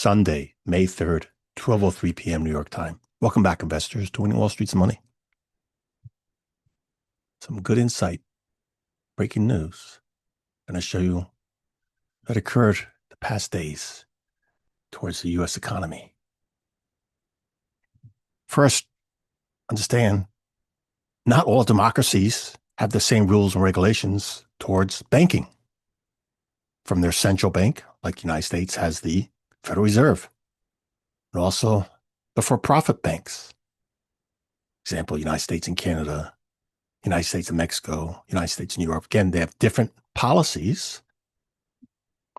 Sunday, May 3rd, 12:03 p.m. New York time. Welcome back, investors, to Winning Wall Street's Money. Some good insight, breaking news. I'm going to show you what occurred the past days towards the U.S. economy. First, understand not all democracies have the same rules and regulations towards banking. From their central bank, like the United States has the Federal Reserve, and also the for-profit banks. Example, United States and Canada, United States and Mexico, United States and Europe. Again, they have different policies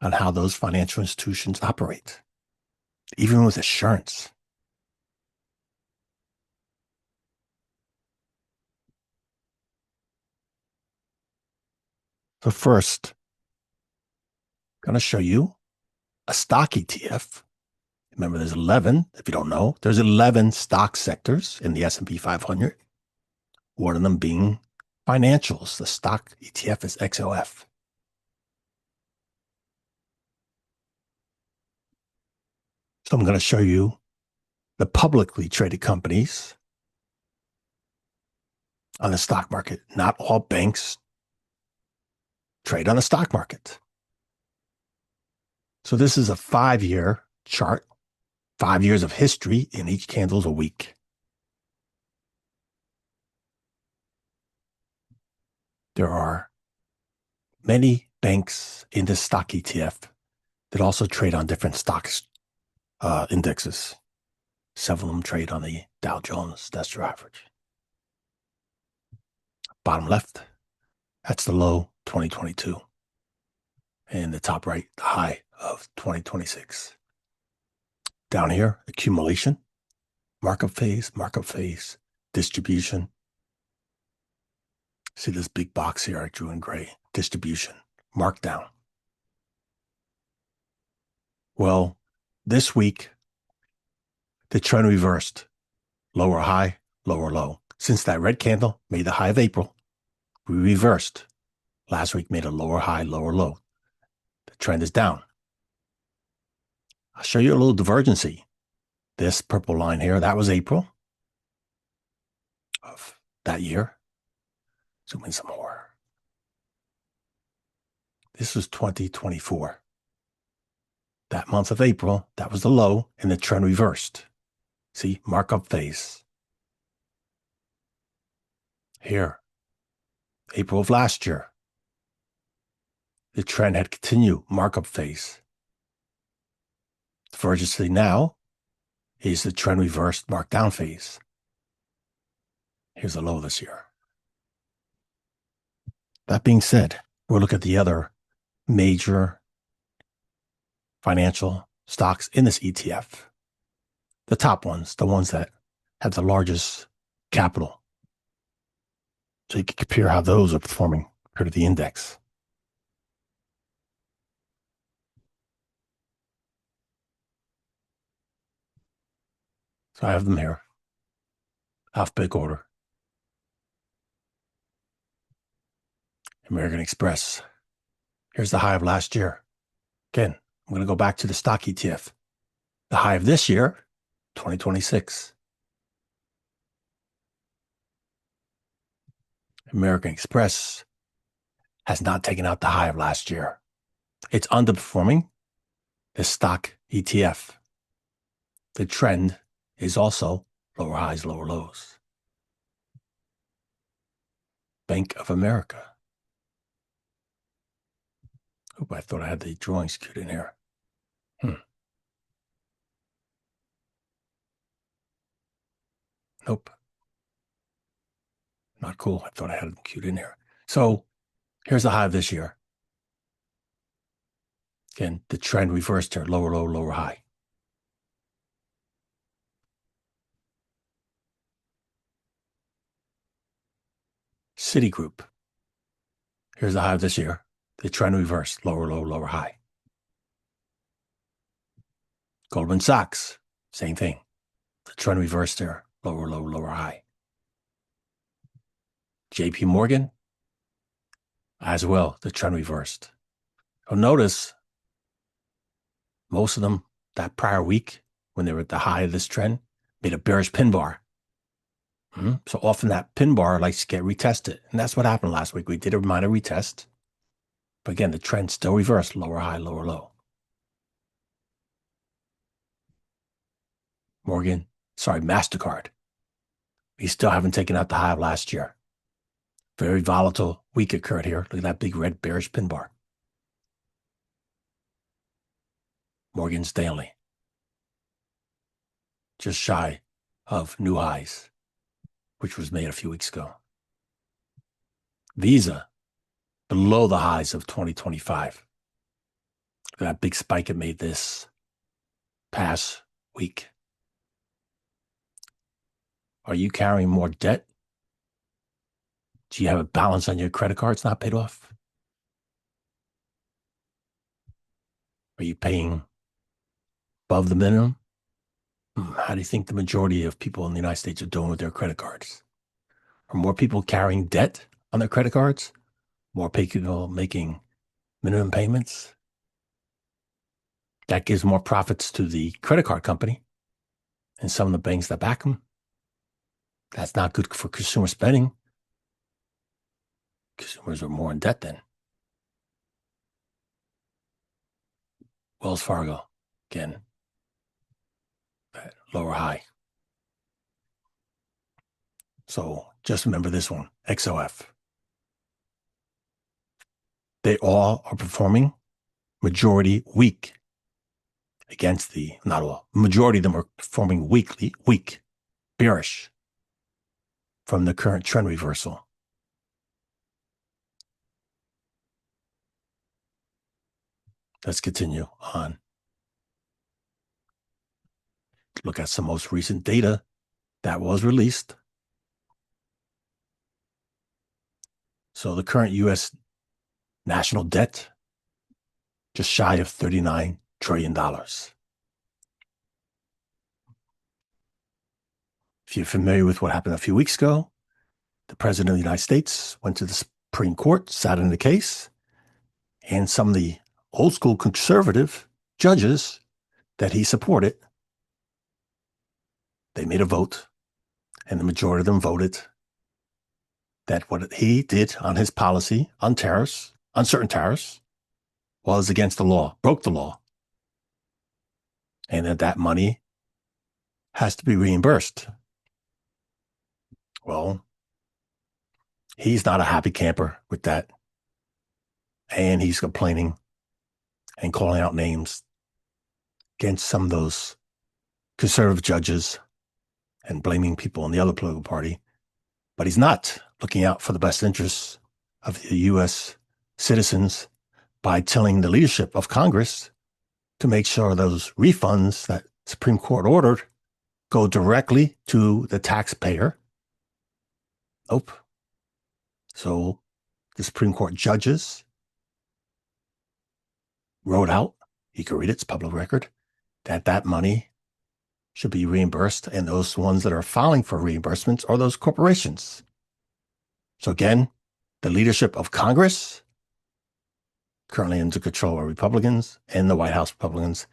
on how those financial institutions operate, even with assurance. So first, I'm going to show you a stock ETF. Remember, there's 11, if you don't know, there's 11 stock sectors in the S&P 500. One of them being financials. The stock ETF is XOF. So I'm going to show you the publicly traded companies on the stock market. Not all banks trade on the stock market. So this is a 5-year chart, 5 years of history, and each candle is a week. There are many banks in this stock ETF that also trade on different stocks indexes. Several of them trade on the Dow Jones Industrial Average. Bottom left, that's the low 2022. And the top right, the high of 2026. Down here, accumulation, markup phase, distribution. See this big box here I drew in gray, distribution, markdown. Well, this week, the trend reversed. Lower high, lower low. Since that red candle made the high of April, we reversed. Last week made a lower high, lower low. The trend is down. I'll show you a little divergency. This purple line here, that was April of that year. Zoom in some more. This was 2024. That month of April, that was the low, and the trend reversed. See, markup phase. Here, April of last year, the trend had continued, markup phase. The divergency now is the trend reversed, markdown phase. Here's the low this year. That being said, we'll look at the other major financial stocks in this ETF. The top ones, the ones that have the largest capital. So you can compare how those are performing compared to the index. So I have them here, alphabetical order. American Express. Here's the high of last year. Again, I'm going to go back to the stock ETF. The high of this year, 2026. American Express has not taken out the high of last year. It's underperforming the stock ETF. The trend is also lower highs, lower lows. Bank of America. Oop, I thought I had the drawings queued in here. Nope. Not cool. I thought I had them queued in here. So here's the high of this year. Again, the trend reversed here, lower low, lower high. Citigroup. Here's the high of this year. The trend reversed, lower low, lower high. Goldman Sachs, same thing. The trend reversed there, lower low, lower high. JP Morgan, as well, the trend reversed. You'll notice most of them that prior week when they were at the high of this trend, made a bearish pin bar. So often that pin bar likes to get retested. And that's what happened last week. We did a minor retest. But again, the trend still reversed, lower high, lower low. MasterCard. We still haven't taken out the high of last year. Very volatile week occurred here. Look at that big red bearish pin bar. Morgan Stanley. Just shy of new highs, which was made a few weeks ago. Visa, below the highs of 2025. That big spike it made this past week. Are you carrying more debt? Do you have a balance on your credit cards not paid off? Are you paying above the minimum? How do you think the majority of people in the United States are doing with their credit cards? Are more people carrying debt on their credit cards? More people making minimum payments? That gives more profits to the credit card company and some of the banks that back them. That's not good for consumer spending. Consumers are more in debt then. Wells Fargo, again, lower high. So just remember this one, XOF. They all are performing majority weak against the, not all, majority of them are performing weak, bearish from the current trend reversal. Let's continue on. Look at some most recent data that was released. So the current U.S. national debt, just shy of $39 trillion. If you're familiar with what happened a few weeks ago, the President of the United States went to the Supreme Court, sat in the case, and some of the old school conservative judges that he supported, they made a vote, and the majority of them voted that what he did on his policy on tariffs, uncertain tariffs, was against the law, broke the law, and that money has to be reimbursed. Well, he's not a happy camper with that, and he's complaining and calling out names against some of those conservative judges and blaming people in the other political party. But he's not looking out for the best interests of the U.S. citizens by telling the leadership of Congress to make sure those refunds that Supreme Court ordered go directly to the taxpayer. Nope. So the Supreme Court judges wrote out, you can read it, it's public record, that money should be reimbursed, and those ones that are filing for reimbursements are those corporations. So again, the leadership of Congress, currently under control of Republicans and the White House Republicans,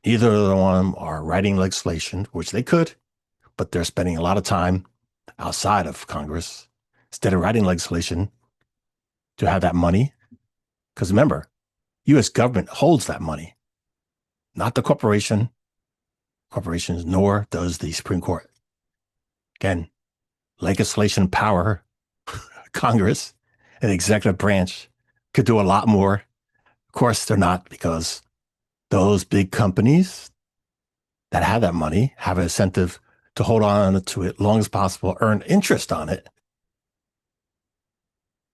neither of them are writing legislation, which they could, but they're spending a lot of time outside of Congress instead of writing legislation to have that money. Because remember, U.S. government holds that money, not the corporations, nor does the Supreme Court. Again, legislation power, Congress and the executive branch could do a lot more. Of course, they're not, because those big companies that have that money have an incentive to hold on to it as long as possible, earn interest on it,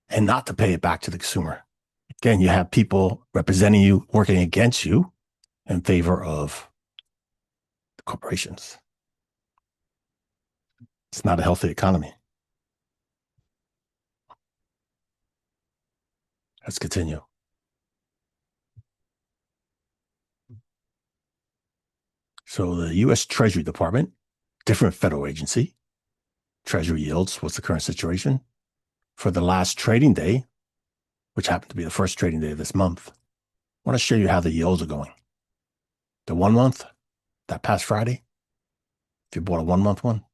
and not to pay it back to the consumer. Again, you have people representing you, working against you in favor of the corporations. It's not a healthy economy. Let's continue. So the U.S. Treasury Department, different federal agency, Treasury yields, what's the current situation? For the last trading day, which happened to be the first trading day of this month, I want to show you how the yields are going. The 1 month, that past Friday, if you bought a 1 month one,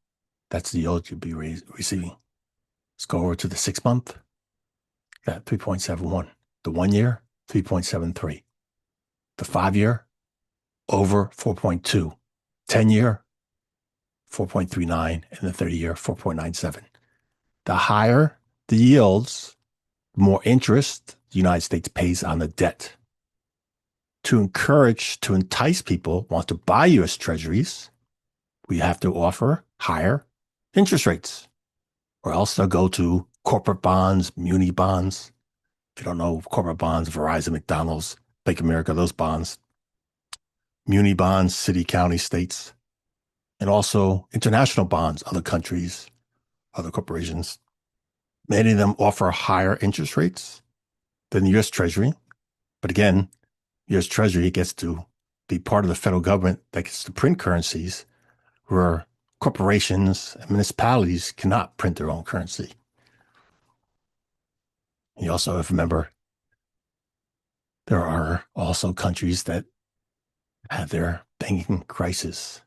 that's the yield you'll be receiving. Let's go over to the 6 month, that 3.71. The 1 year, 3.73. The 5 year, over 4.2. 10 year, 4.39. And the 30 year, 4.97. The higher the yields, the more interest the United States pays on the debt. To entice people want to buy U.S. Treasuries, we have to offer higher interest rates, or else they'll go to corporate bonds, muni bonds. If you don't know, corporate bonds, Verizon, McDonald's, Bank of America, those bonds, muni bonds, city, county, states, and also international bonds, other countries, other corporations. Many of them offer higher interest rates than the U.S. Treasury. But again, U.S. Treasury gets to be part of the federal government that gets to print currencies where corporations and municipalities cannot print their own currency. You also have to remember there are also countries that have their banking crisis.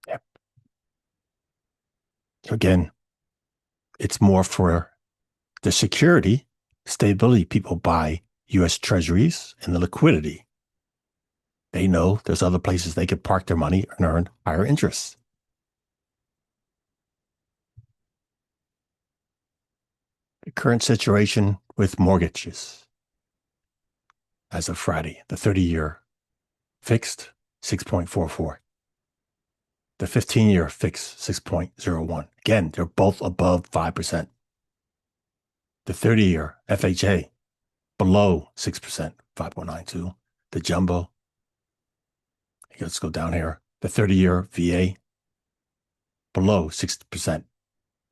Yep. So again, it's more for the security, stability. People buy U.S. Treasuries and the liquidity. They know there's other places they could park their money and earn higher interest. The current situation with mortgages as of Friday, the 30-year fixed 6.44. The 15-year fixed 6.01. Again, they're both above 5%. The 30-year FHA below 6%, 5.92. The jumbo, let's go down here. The 30-year VA below 6%,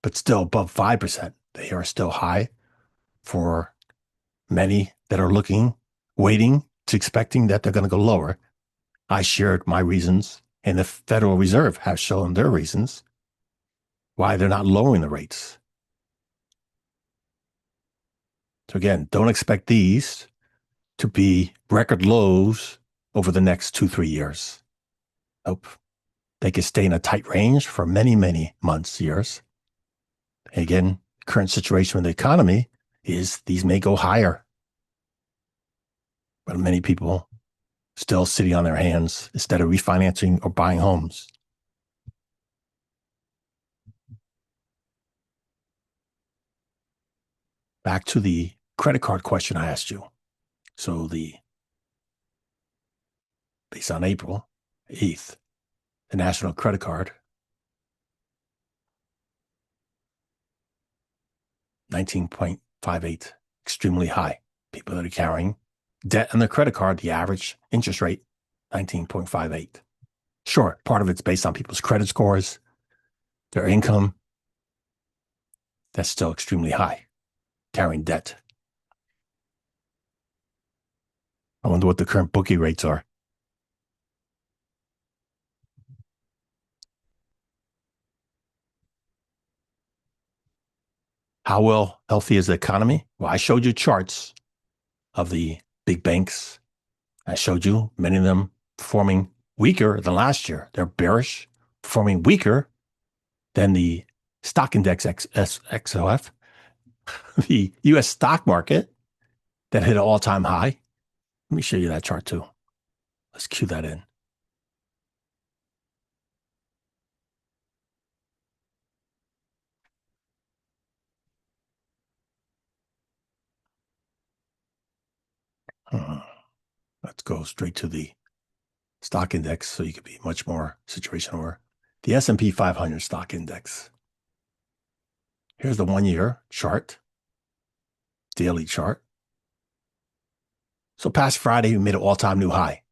but still above 5%. They are still high for many that are waiting, expecting that they're going to go lower. I shared my reasons, and the Federal Reserve has shown their reasons why they're not lowering the rates. So again, don't expect these to be record lows over the next 2-3 years. Nope. They could stay in a tight range for many, many months, years. And again, current situation with the economy is these may go higher. But many people still sitting on their hands instead of refinancing or buying homes. Back to the credit card question I asked you. So based on April 8th, the national credit card, 19.58, extremely high. People that are carrying debt on their credit card, the average interest rate, 19.58. Sure, part of it's based on people's credit scores, their income. That's still extremely high, carrying debt. I wonder what the current bookie rates are. How well healthy is the economy? Well, I showed you charts of the big banks. I showed you many of them performing weaker than last year. They're bearish, performing weaker than the stock index XOF, the U.S. stock market that hit an all-time high. Let me show you that chart too. Let's cue that in. Let's go straight to the stock index so you can be much more situational aware. The S&P 500 stock index. Here's the 1-year chart, daily chart. So past Friday, we made an all-time new high,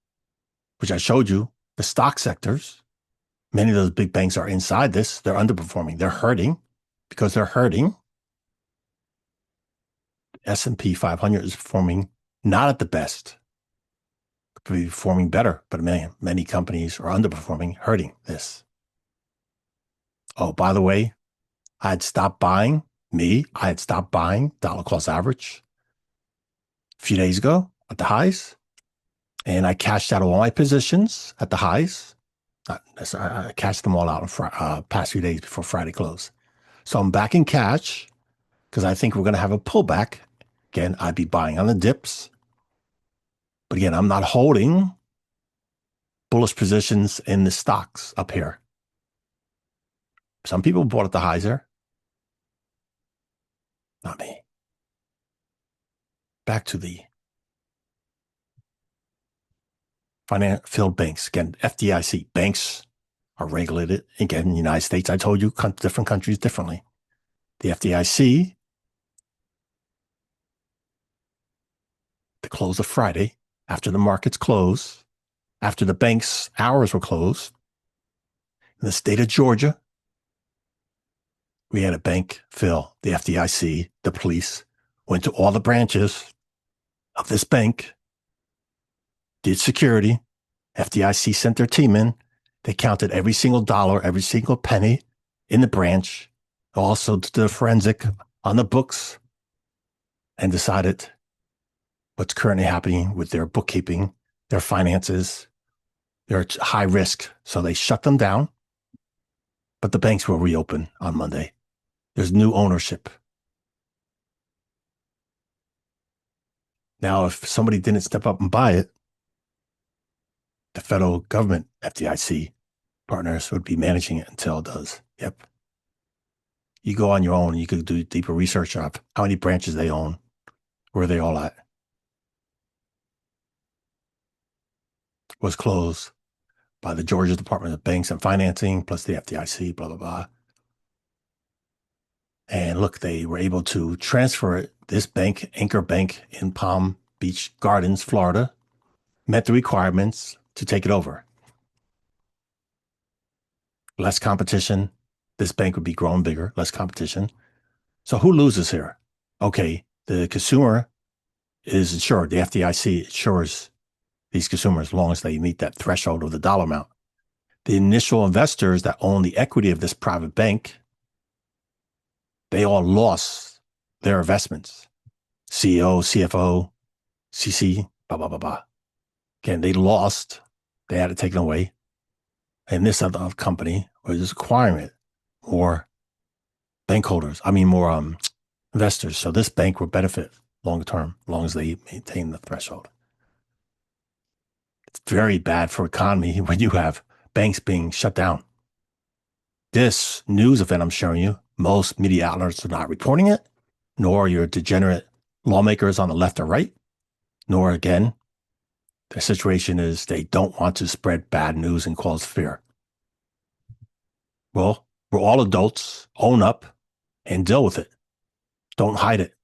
which I showed you. The stock sectors, many of those big banks are inside this. They're underperforming. They're hurting because they're hurting. S&P 500 is performing not at the best. Could be performing better, but many companies are underperforming, hurting this. Oh, by the way, I had stopped buying dollar cost average a few days ago at the highs. And I cashed out all my positions at the highs. I cashed them all out in past few days before Friday close. So I'm back in cash because I think we're going to have a pullback. Again, I'd be buying on the dips. But again, I'm not holding bullish positions in the stocks up here. Some people bought at the highs there. Not me. Back to the financial banks. Again, FDIC banks are regulated. Again, in the United States, I told you different countries differently. The FDIC, the close of Friday, after the markets close, after the bank's hours were closed, in the state of Georgia, we had a bank fill. The FDIC, the police, went to all the branches of this bank, did security. FDIC sent their team in. They counted every single dollar, every single penny in the branch, also did the forensic on the books, and decided what's currently happening with their bookkeeping, their finances. They're high risk, so they shut them down. But the banks will reopen on Monday. There's new ownership. Now, if somebody didn't step up and buy it, the federal government, FDIC partners, would be managing it until it does. Yep. You go on your own, you could do deeper research on how many branches they own, where they all at. Was closed by the Georgia Department of Banks and Financing, plus the FDIC, blah, blah, blah. And look, they were able to transfer it. This bank, Anchor Bank in Palm Beach Gardens, Florida, met the requirements to take it over. Less competition. This bank would be growing bigger, less competition. So who loses here? Okay, the consumer is insured. The FDIC insures these consumers as long as they meet that threshold of the dollar amount. The initial investors that own the equity of this private bank, they all lost their investments. CEO, CFO, CC, blah, blah, blah, blah. Again, they lost. They had it taken away. And this other company was acquiring it. More bank holders. More investors. So this bank will benefit long term, as long as they maintain the threshold. It's very bad for economy when you have banks being shut down. This news event I'm showing you, most media outlets are not reporting it, nor your degenerate lawmakers on the left or right, nor again, the situation is they don't want to spread bad news and cause fear. Well, we're all adults, own up and deal with it. Don't hide it.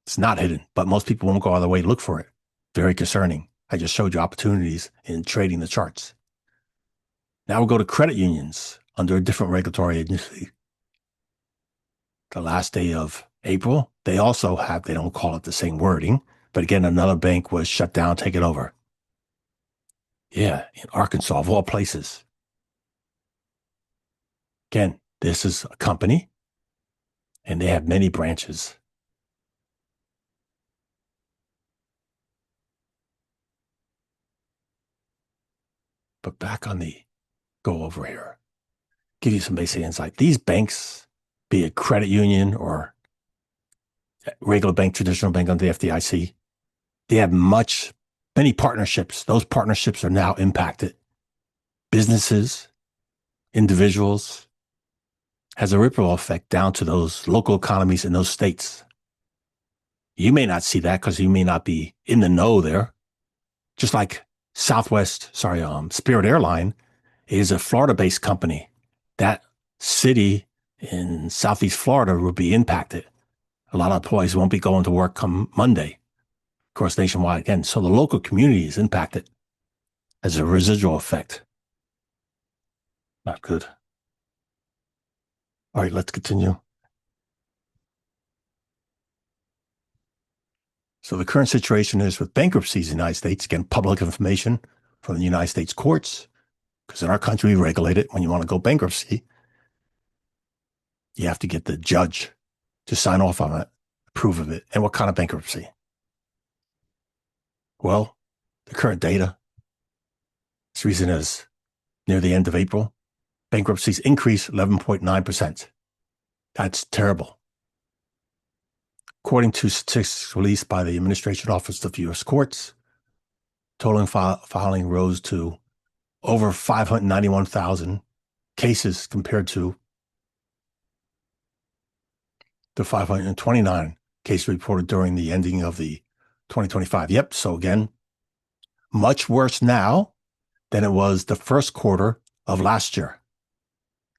It's not hidden, but most people won't go out of their way to look for it. Very concerning. I just showed you opportunities in trading the charts. Now we'll go to credit unions under a different regulatory agency. The last day of April, they also have, they don't call it the same wording, but again, another bank was shut down, taken over. Yeah, in Arkansas, of all places. Again, this is a company, and they have many branches. But back on the go over here, give you some basic insight. These banks, be it credit union or regular bank, traditional bank under the FDIC, they have many partnerships. Those partnerships are now impacted. Businesses, individuals, has a ripple effect down to those local economies in those states. You may not see that because you may not be in the know there. Just like Spirit Airline is a Florida-based company. That city in Southeast Florida will be impacted. A lot of employees won't be going to work come Monday. Of course, nationwide again. So the local community is impacted as a residual effect. Not good. All right, let's continue. So the current situation is with bankruptcies in the United States, again, public information from the United States courts, because in our country, we regulate it. When you want to go bankruptcy, you have to get the judge to sign off on it, approve of it. And what kind of bankruptcy? Well, the current data, this reason is near the end of April, bankruptcies increased 11.9%. That's terrible. According to statistics released by the Administration Office of U.S. Courts, total filing rose to over 591,000 cases compared to the 529 cases reported during the ending of the 2025. Yep. So again, much worse now than it was the first quarter of last year.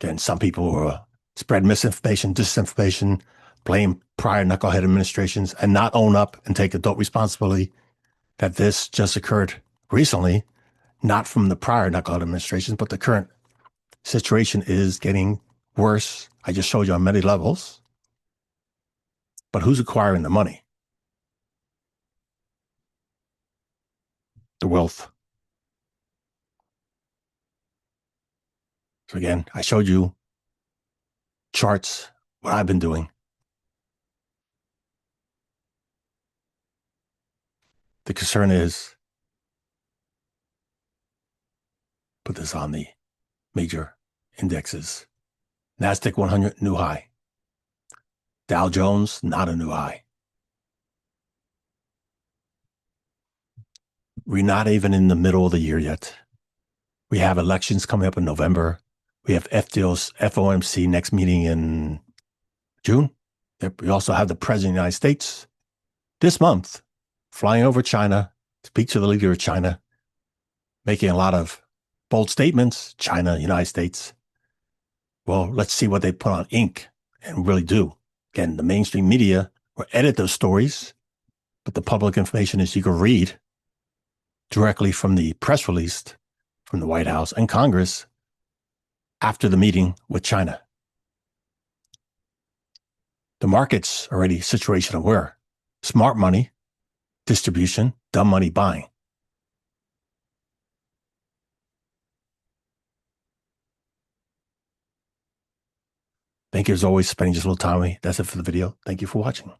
Again, some people were spread misinformation, disinformation, blame prior knucklehead administrations, and not own up and take adult responsibility that this just occurred recently, not from the prior knucklehead administrations, but the current situation is getting worse. I just showed you on many levels. But who's acquiring the money? The wealth. So again, I showed you charts, what I've been doing. The concern is, put this on the major indexes. NASDAQ 100, new high. Dow Jones, not a new high. We're not even in the middle of the year yet. We have elections coming up in November. We have FOMC next meeting in June. We also have the President of the United States this month flying over China, speak to the leader of China, making a lot of bold statements, China, United States. Well, let's see what they put on ink and really do. Again, the mainstream media will edit those stories, but the public information is you can read directly from the press release from the White House and Congress after the meeting with China. The market's already situation aware. Smart money, distribution, dumb money buying. Thank you as always, spending just a little time with me. That's it for the video. Thank you for watching.